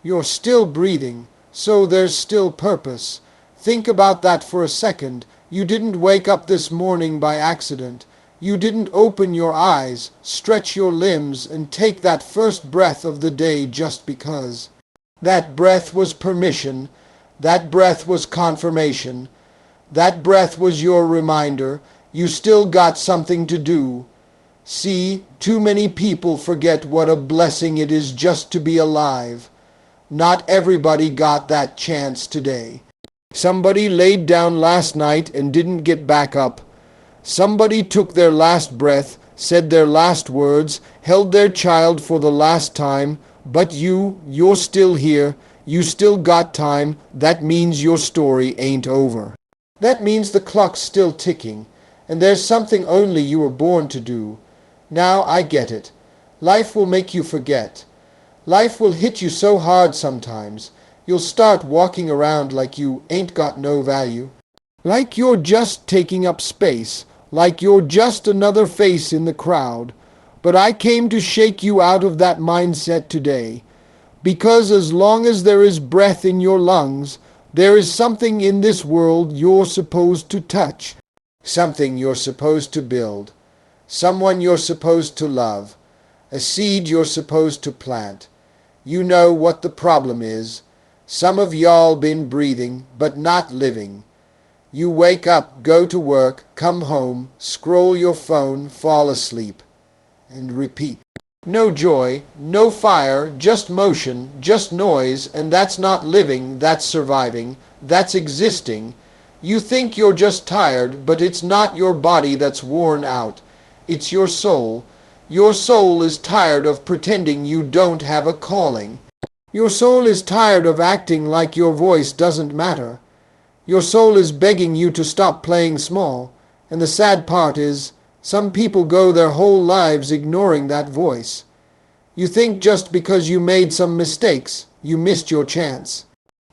You're still breathing, so there's still purpose. Think about that for a second. You didn't wake up this morning by accident. You didn't open your eyes, stretch your limbs, and take that first breath of the day just because. That breath was permission. That breath was confirmation. That breath was your reminder. You still got something to do. See, too many people forget what a blessing it is just to be alive. Not everybody got that chance today. Somebody laid down last night and didn't get back up. Somebody took their last breath, said their last words, held their child for the last time, but you're still here. You still got time. That means your story ain't over. That means the clock's still ticking, and there's something only you were born to do. Now I get it. Life will make you forget. Life will hit you so hard sometimes, you'll start walking around like you ain't got no value. Like you're just taking up space, like you're just another face in the crowd. But I came to shake you out of that mindset today. Because as long as there is breath in your lungs, there is something in this world you're supposed to touch. Something you're supposed to build. Someone you're supposed to love. A seed you're supposed to plant. You know what the problem is. Some of y'all been breathing, but not living. You wake up, go to work, come home, scroll your phone, fall asleep, and repeat. No joy, no fire, just motion, just noise, and that's not living, that's surviving, that's existing. You think you're just tired, but it's not your body that's worn out. It's your soul. Your soul is tired of pretending you don't have a calling. Your soul is tired of acting like your voice doesn't matter. Your soul is begging you to stop playing small, and the sad part is, some people go their whole lives ignoring that voice. You think just because you made some mistakes, you missed your chance.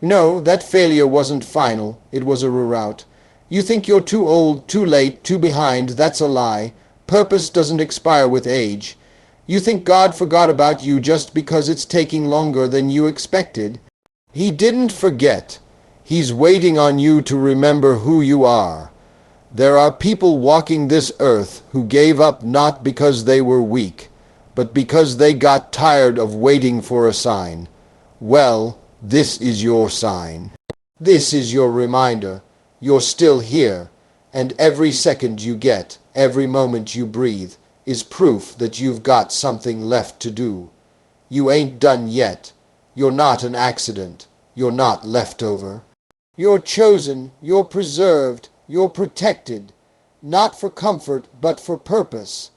No, that failure wasn't final, it was a reroute. You think you're too old, too late, too behind, that's a lie. Purpose doesn't expire with age. You think God forgot about you just because it's taking longer than you expected. He didn't forget. He's waiting on you to remember who you are. There are people walking this earth who gave up not because they were weak, but because they got tired of waiting for a sign. Well, this is your sign. This is your reminder. You're still here, and every second you get, every moment you breathe, is proof that you've got something left to do. You ain't done yet. You're not an accident. You're not leftover. You're chosen, you're preserved, you're protected, not for comfort, but for purpose.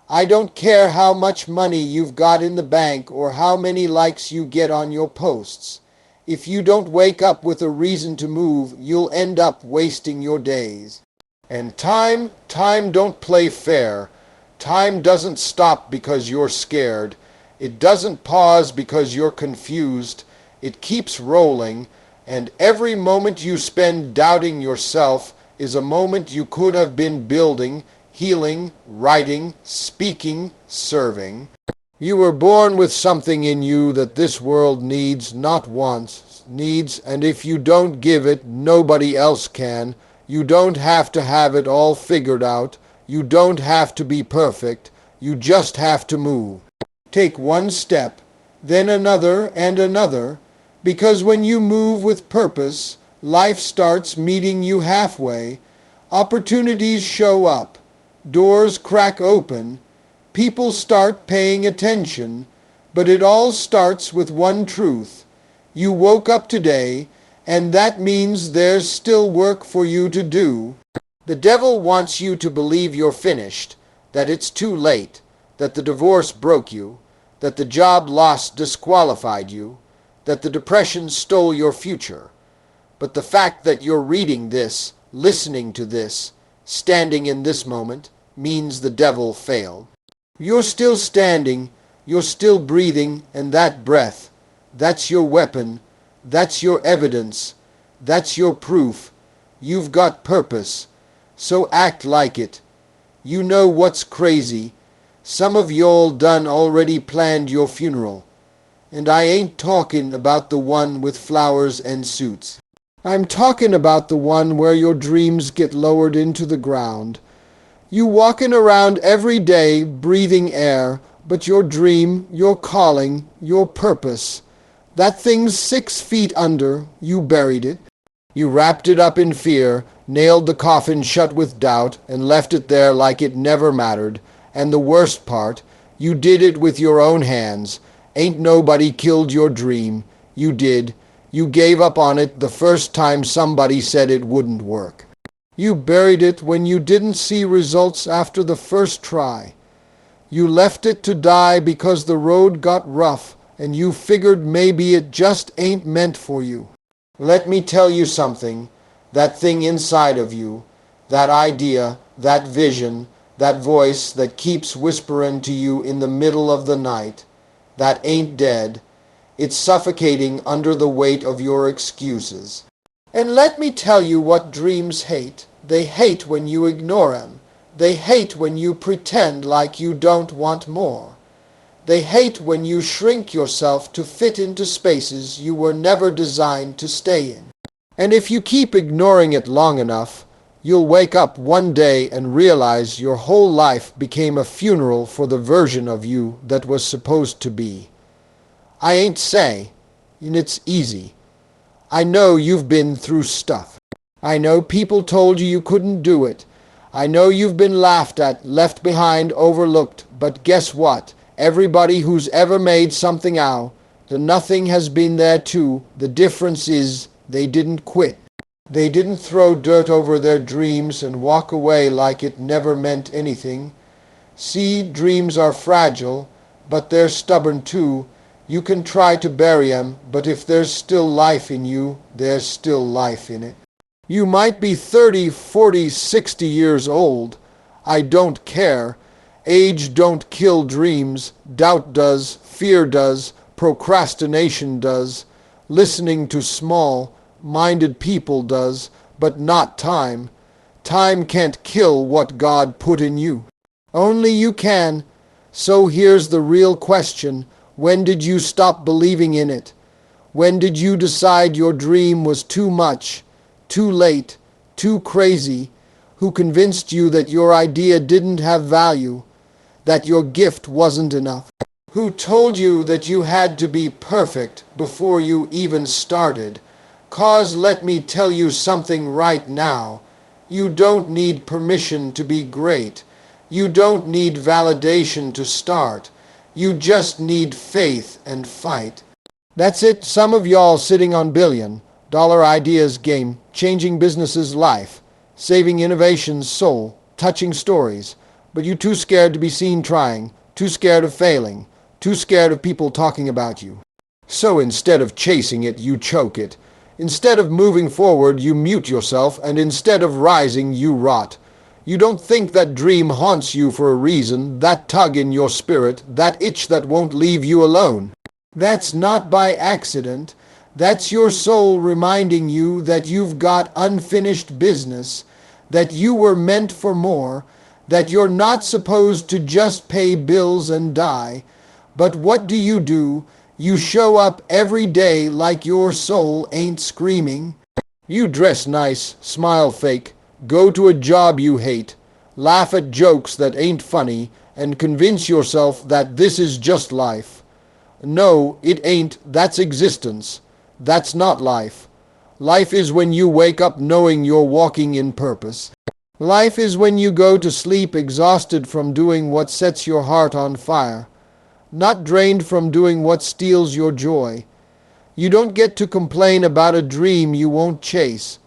I don't care how much money you've got in the bank or how many likes you get on your posts. If you don't wake up with a reason to move, you'll end up wasting your days. And time don't play fair. Time doesn't stop because you're scared. It doesn't pause because you're confused. It keeps rolling, and every moment you spend doubting yourself is a moment you could have been building, healing, writing, speaking, serving. You were born with something in you that this world needs, not wants, needs, and if you don't give it, nobody else can. You don't have to have it all figured out. You don't have to be perfect. You just have to move. Take one step, then another and another, because when you move with purpose, life starts meeting you halfway. Opportunities show up. Doors crack open. People start paying attention. But it all starts with one truth. You woke up today, and that means there's still work for you to do. The devil wants you to believe you're finished, that it's too late, that the divorce broke you, that the job loss disqualified you, that the depression stole your future. But the fact that you're reading this, listening to this, standing in this moment, means the devil failed. You're still standing, you're still breathing, and that breath, that's your weapon, that's your evidence, that's your proof. You've got purpose, so act like it. You know what's crazy. Some of y'all done already planned your funeral. And I ain't talking about the one with flowers and suits. I'm talking about the one where your dreams get lowered into the ground. You walking around every day breathing air, but your dream, your calling, your purpose, that thing's 6 feet under, you buried it. You wrapped it up in fear, nailed the coffin shut with doubt, and left it there like it never mattered. And the worst part, you did it with your own hands. Ain't nobody killed your dream. You did. You gave up on it the first time somebody said it wouldn't work. You buried it when you didn't see results after the first try. You left it to die because the road got rough, and you figured maybe it just ain't meant for you. Let me tell you something. That thing inside of you, that idea, that vision, that voice that keeps whispering to you in the middle of the night, that ain't dead. It's suffocating under the weight of your excuses. And let me tell you what dreams hate. They hate when you ignore them. They hate when you pretend like you don't want more. They hate when you shrink yourself to fit into spaces you were never designed to stay in. And if you keep ignoring it long enough, you'll wake up one day and realize your whole life became a funeral for the version of you that was supposed to be. I ain't say, and it's easy. I know you've been through stuff. I know people told you couldn't do it. I know you've been laughed at, left behind, overlooked, but guess what? Everybody who's ever made something out, the nothing has been there too. The difference is they didn't quit. They didn't throw dirt over their dreams and walk away like it never meant anything. See, dreams are fragile, but they're stubborn too. You can try to bury 'em, but if there's still life in you, there's still life in it. You might be 30, 40, 60 years old. I don't care. Age don't kill dreams. Doubt does, fear does, procrastination does. Listening to small-minded people does, but not time. Time can't kill what God put in you. Only you can. So here's the real question. When did you stop believing in it? When did you decide your dream was too much? Too late, too crazy? Who convinced you that your idea didn't have value, that your gift wasn't enough? Who told you that you had to be perfect before you even started? 'Cause let me tell you something right now. You don't need permission to be great. You don't need validation to start. You just need faith and fight. That's it. Some of y'all sitting on $1 billion ideas game, changing businesses' life, saving innovation's soul, touching stories. But you too scared to be seen trying, too scared of failing, too scared of people talking about you. So instead of chasing it, you choke it. Instead of moving forward, you mute yourself, and instead of rising, you rot. You don't think that dream haunts you for a reason, that tug in your spirit, that itch that won't leave you alone. That's not by accident. That's your soul reminding you that you've got unfinished business, that you were meant for more, that you're not supposed to just pay bills and die. But what do? You show up every day like your soul ain't screaming. You dress nice, smile fake, go to a job you hate, laugh at jokes that ain't funny, and convince yourself that this is just life. No, it ain't. That's existence. That's not life. Life is when you wake up knowing you're walking in purpose. Life is when you go to sleep exhausted from doing what sets your heart on fire, not drained from doing what steals your joy. You don't get to complain about a dream you won't chase.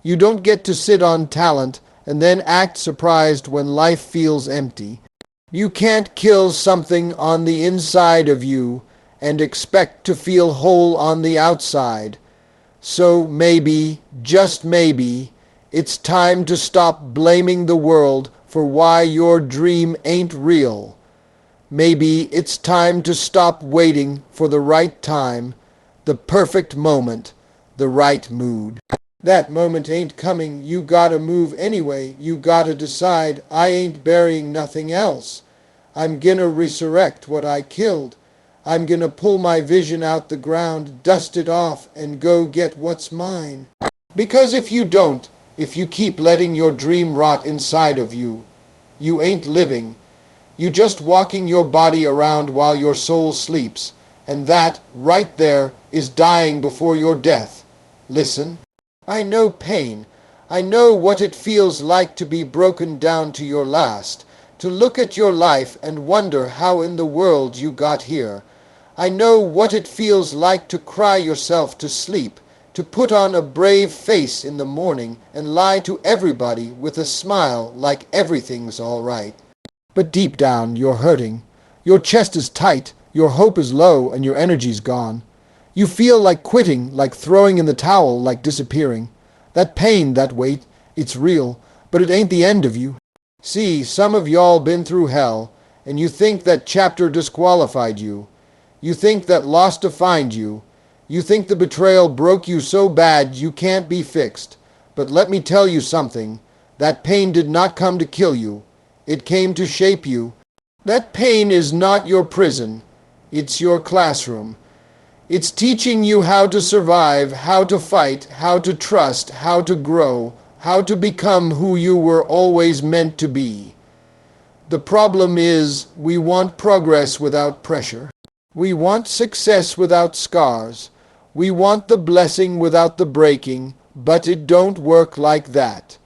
You don't get to sit on talent and then act surprised when life feels empty. You can't kill something on the inside of you and expect to feel whole on the outside. So maybe, just maybe, it's time to stop blaming the world for why your dream ain't real. Maybe it's time to stop waiting for the right time, the perfect moment, the right mood. That moment ain't coming. You gotta move anyway. You gotta decide, I ain't burying nothing else. I'm gonna resurrect what I killed. I'm gonna pull my vision out the ground, dust it off, and go get what's mine. Because if you don't, if you keep letting your dream rot inside of you, you ain't living. You just walking your body around while your soul sleeps, and that, right there, is dying before your death. Listen. I know pain. I know what it feels like to be broken down to your last, to look at your life and wonder how in the world you got here. I know what it feels like to cry yourself to sleep, to put on a brave face in the morning and lie to everybody with a smile like everything's all right. But deep down, you're hurting. Your chest is tight, your hope is low, and your energy's gone. You feel like quitting, like throwing in the towel, like disappearing. That pain, that weight, it's real, but it ain't the end of you. See, some of y'all been through hell, and you think that chapter disqualified you. You think that loss defined you. You think the betrayal broke you so bad you can't be fixed. But let me tell you something. That pain did not come to kill you. It came to shape you. That pain is not your prison. It's your classroom. It's teaching you how to survive, how to fight, how to trust, how to grow, how to become who you were always meant to be. The problem is, we want progress without pressure. We want success without scars. We want the blessing without the breaking, but it don't work like that.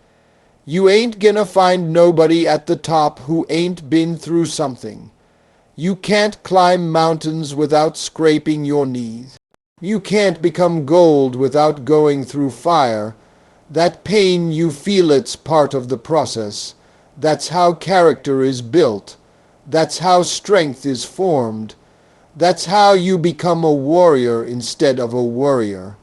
You ain't gonna find nobody at the top who ain't been through something. You can't climb mountains without scraping your knees. You can't become gold without going through fire. That pain, you feel it's part of the process. That's how character is built. That's how strength is formed. That's how you become a warrior instead of a worrier.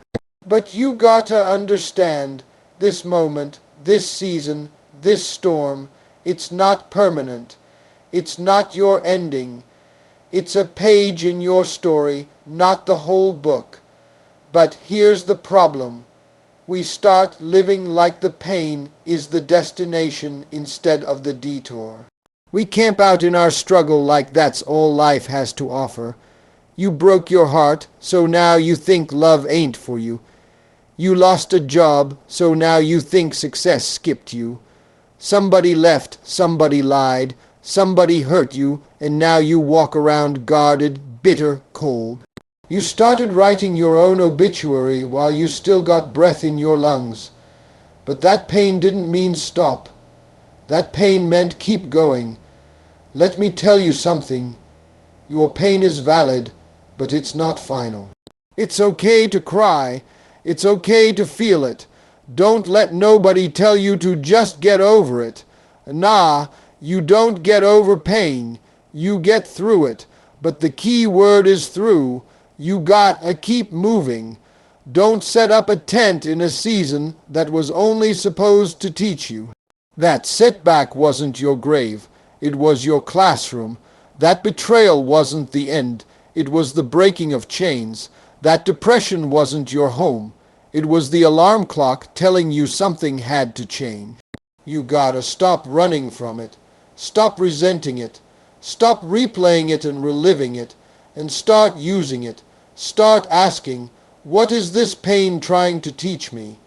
But you gotta understand, this moment, this season, this storm, it's not permanent. It's not your ending. It's a page in your story, not the whole book. But here's the problem. We start living like the pain is the destination instead of the detour. We camp out in our struggle like that's all life has to offer. You broke your heart, so now you think love ain't for you. You lost a job, so now you think success skipped you. Somebody left, somebody lied, somebody hurt you, and now you walk around guarded, bitter, cold. You started writing your own obituary while you still got breath in your lungs. But that pain didn't mean stop. That pain meant keep going. Let me tell you something. Your pain is valid, but it's not final. It's okay to cry. It's okay to feel it. Don't let nobody tell you to just get over it. Nah, you don't get over pain. You get through it. But the key word is through. You gotta keep moving. Don't set up a tent in a season that was only supposed to teach you. That setback wasn't your grave. It was your classroom. That betrayal wasn't the end. It was the breaking of chains. That depression wasn't your home. It was the alarm clock telling you something had to change. You gotta stop running from it. Stop resenting it. Stop replaying it and reliving it. And start using it. Start asking, what is this pain trying to teach me?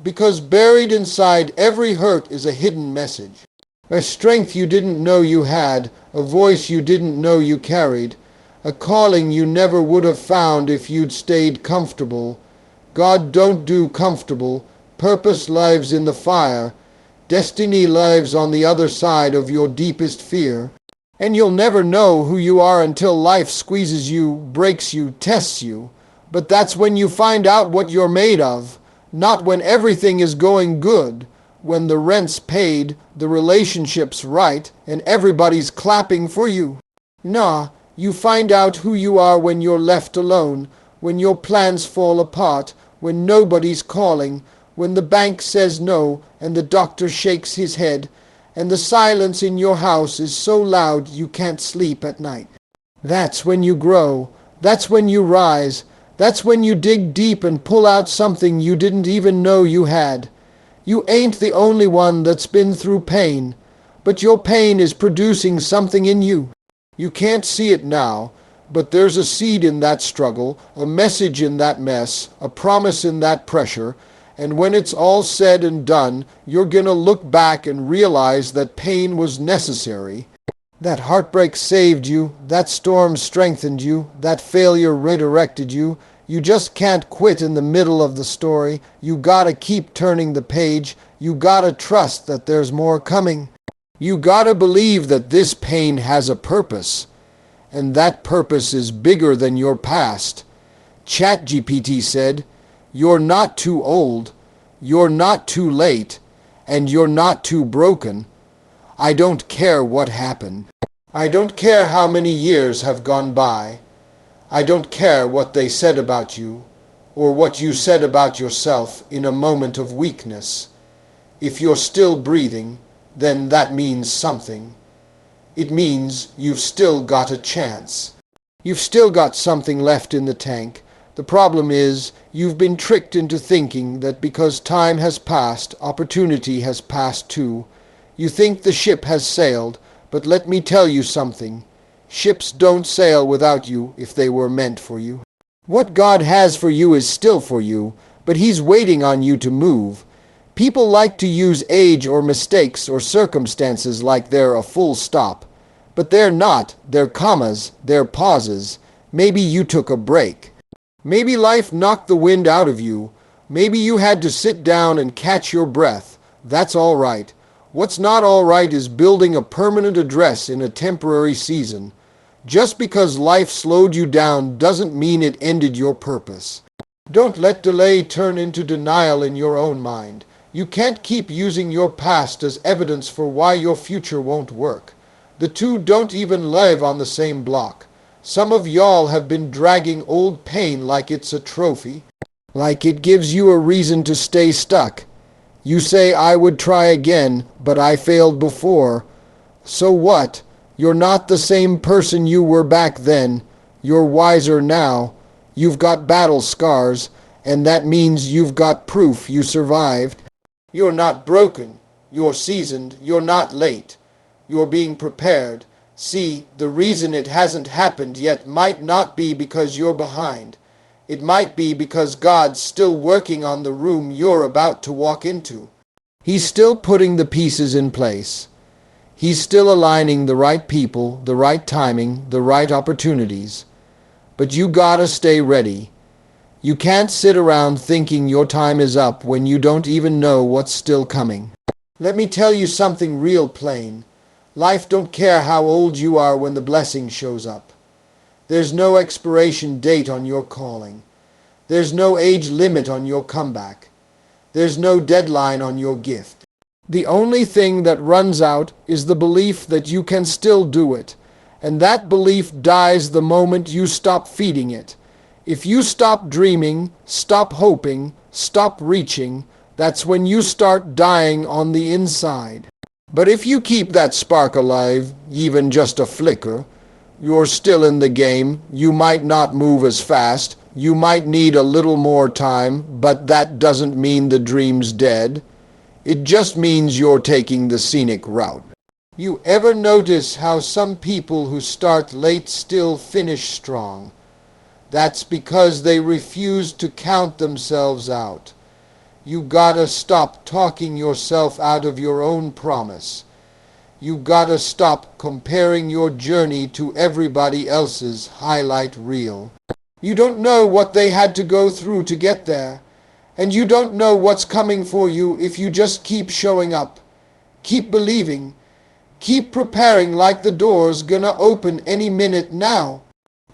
Because buried inside every hurt is a hidden message. A strength you didn't know you had, a voice you didn't know you carried, a calling you never would have found if you'd stayed comfortable. God don't do comfortable. Purpose lives in the fire. Destiny lives on the other side of your deepest fear. And you'll never know who you are until life squeezes you, breaks you, tests you. But that's when you find out what you're made of, not when everything is going good, when the rent's paid, the relationship's right, and everybody's clapping for you. Nah, you find out who you are when you're left alone, when your plans fall apart, when nobody's calling, when the bank says no and the doctor shakes his head, and the silence in your house is so loud you can't sleep at night. That's when you grow. That's when you rise. That's when you dig deep and pull out something you didn't even know you had. You ain't the only one that's been through pain, but your pain is producing something in you. You can't see it now, But there's a seed in that struggle, a message in that mess, a promise in that pressure, and when it's all said and done, you're gonna look back and realize that pain was necessary. That heartbreak saved you, that storm strengthened you, that failure redirected you. You just can't quit in the middle of the story. You gotta keep turning the page. You gotta trust that there's more coming. You gotta believe that this pain has a purpose, and that purpose is bigger than your past. ChatGPT said, "You're not too old, you're not too late, and you're not too broken. I don't care what happened. I don't care how many years have gone by. I don't care what they said about you, or what you said about yourself in a moment of weakness. If you're still breathing, then that means something. It means you've still got a chance. You've still got something left in the tank. The problem is, you've been tricked into thinking that because time has passed, opportunity has passed too. You think the ship has sailed, but let me tell you something. Ships don't sail without you if they were meant for you. What God has for you is still for you, but He's waiting on you to move. People like to use age or mistakes or circumstances like they're a full stop. But they're not. They're commas. They're pauses. Maybe you took a break. Maybe life knocked the wind out of you. Maybe you had to sit down and catch your breath. That's all right. What's not all right is building a permanent address in a temporary season. Just because life slowed you down doesn't mean it ended your purpose. Don't let delay turn into denial in your own mind. You can't keep using your past as evidence for why your future won't work. The two don't even live on the same block. Some of y'all have been dragging old pain like it's a trophy, like it gives you a reason to stay stuck. You say, "I would try again, but I failed before." So what? You're not the same person you were back then. You're wiser now. You've got battle scars, and that means you've got proof you survived. You're not broken. You're seasoned. You're not late. You're being prepared. See, the reason it hasn't happened yet might not be because you're behind. It might be because God's still working on the room you're about to walk into. He's still putting the pieces in place. He's still aligning the right people, the right timing, the right opportunities. But you gotta stay ready. You can't sit around thinking your time is up when you don't even know what's still coming. Let me tell you something real plain. Life don't care how old you are when the blessing shows up. There's no expiration date on your calling. There's no age limit on your comeback. There's no deadline on your gift. The only thing that runs out is the belief that you can still do it, and that belief dies the moment you stop feeding it. If you stop dreaming, stop hoping, stop reaching, that's when you start dying on the inside. But if you keep that spark alive, even just a flicker, you're still in the game. You might not move as fast. You might need a little more time, but that doesn't mean the dream's dead. It just means you're taking the scenic route. You ever notice how some people who start late still finish strong? That's because they refuse to count themselves out. You gotta stop talking yourself out of your own promise. You gotta stop comparing your journey to everybody else's highlight reel. You don't know what they had to go through to get there, and you don't know what's coming for you if you just keep showing up. Keep believing. Keep preparing like the door's gonna open any minute now.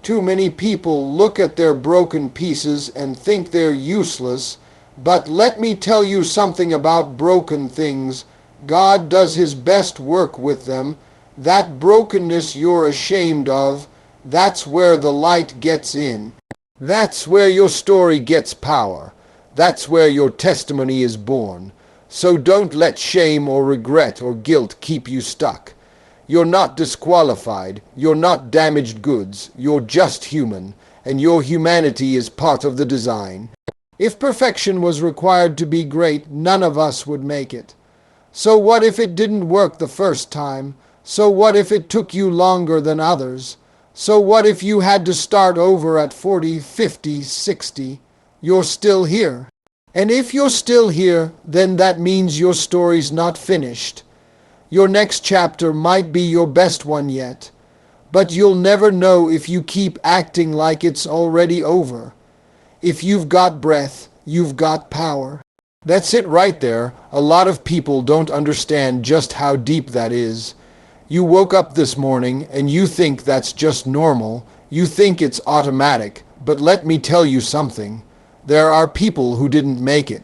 Too many people look at their broken pieces and think they're useless. But let me tell you something about broken things. God does His best work with them. That brokenness you're ashamed of, that's where the light gets in. That's where your story gets power. That's where your testimony is born. So don't let shame or regret or guilt keep you stuck. You're not disqualified. You're not damaged goods. You're just human, and your humanity is part of the design. If perfection was required to be great, none of us would make it. So what if it didn't work the first time? So what if it took you longer than others? So what if you had to start over at 40, 50, 60? You're still here. And if you're still here, then that means your story's not finished. Your next chapter might be your best one yet, but you'll never know if you keep acting like it's already over. If you've got breath, you've got power. That's it right there. A lot of people don't understand just how deep that is. You woke up this morning and you think that's just normal. You think it's automatic. But let me tell you something. There are people who didn't make it.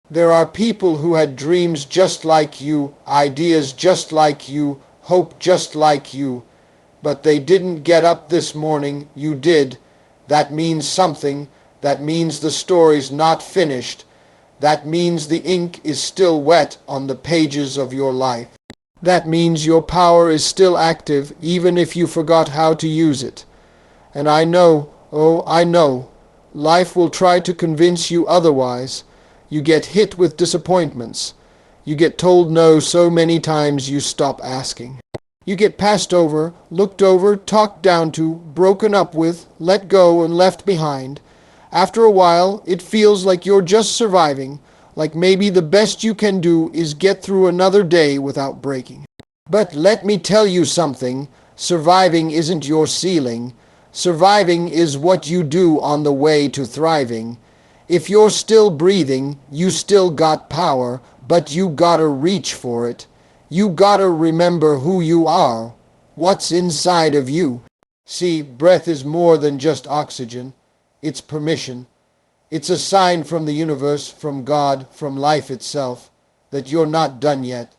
There are people who had dreams just like you, ideas just like you, hope just like you. But they didn't get up this morning. You did. That means something. That means the story's not finished. That means the ink is still wet on the pages of your life. That means your power is still active even if you forgot how to use it. And I know, oh, I know, life will try to convince you otherwise. You get hit with disappointments. You get told no so many times you stop asking. You get passed over, looked over, talked down to, broken up with, let go and left behind. After a while, it feels like you're just surviving, like maybe the best you can do is get through another day without breaking. But let me tell you something, surviving isn't your ceiling. Surviving is what you do on the way to thriving. If you're still breathing, you still got power, but you gotta reach for it. You gotta remember who you are, what's inside of you. See, breath is more than just oxygen. It's permission. It's a sign from the universe, from God, from life itself, that you're not done yet.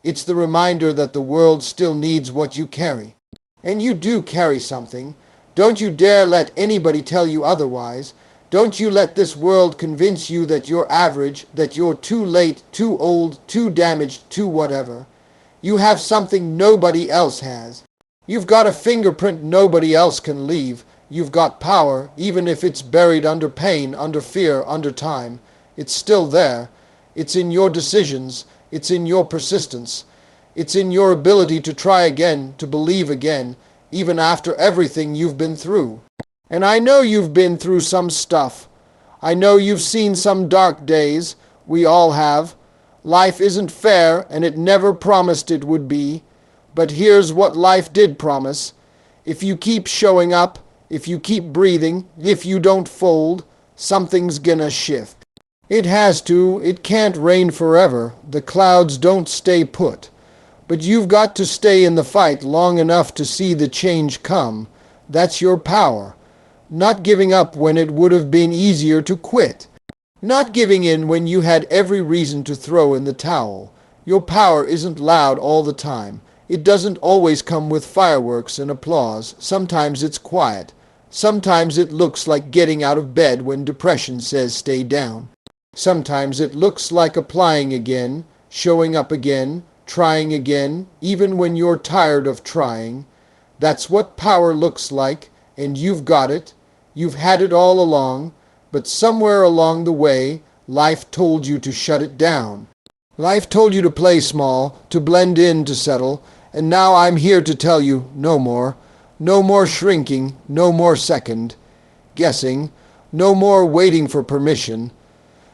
It's the reminder that the world still needs what you carry. And you do carry something. Don't you dare let anybody tell you otherwise. Don't you let this world convince you that you're average, that you're too late, too old, too damaged, too whatever. You have something nobody else has. You've got a fingerprint nobody else can leave. You've got power, even if it's buried under pain, under fear, under time. It's still there. It's in your decisions. It's in your persistence. It's in your ability to try again, to believe again, even after everything you've been through. And I know you've been through some stuff. I know you've seen some dark days. We all have. Life isn't fair, and it never promised it would be. But here's what life did promise. If you keep showing up, if you keep breathing, if you don't fold, something's gonna shift. It has to. It can't rain forever. The clouds don't stay put. But you've got to stay in the fight long enough to see the change come. That's your power. Not giving up when it would have been easier to quit. Not giving in when you had every reason to throw in the towel. Your power isn't loud all the time. It doesn't always come with fireworks and applause. Sometimes it's quiet. Sometimes it looks like getting out of bed when depression says stay down. Sometimes it looks like applying again, showing up again, trying again, even when you're tired of trying. That's what power looks like, and you've got it. You've had it all along, but somewhere along the way, life told you to shut it down. Life told you to play small, to blend in, to settle, and now I'm here to tell you no more. No more shrinking, no more second guessing, no more waiting for permission.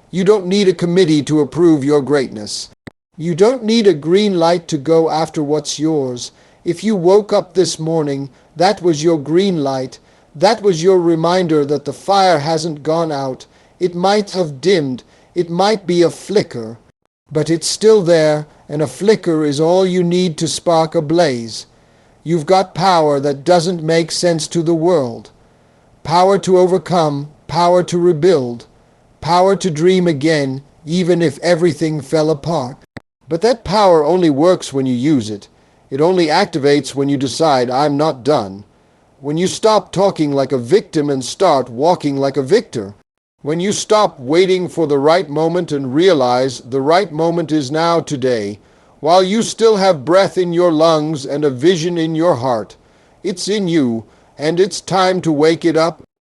You don't need a committee to approve your greatness. You don't need a green light to go after what's yours. If you woke up this morning, that was your green light. That was your reminder that the fire hasn't gone out. It might have dimmed. It might be a flicker. But it's still there, and a flicker is all you need to spark a blaze. You've got power that doesn't make sense to the world. Power to overcome, power to rebuild, power to dream again, even if everything fell apart. But that power only works when you use it. It only activates when you decide, I'm not done. When you stop talking like a victim and start walking like a victor. When you stop waiting for the right moment and realize the right moment is now today, while you still have breath in your lungs and a vision in your heart. It's in you, and it's time to wake it up,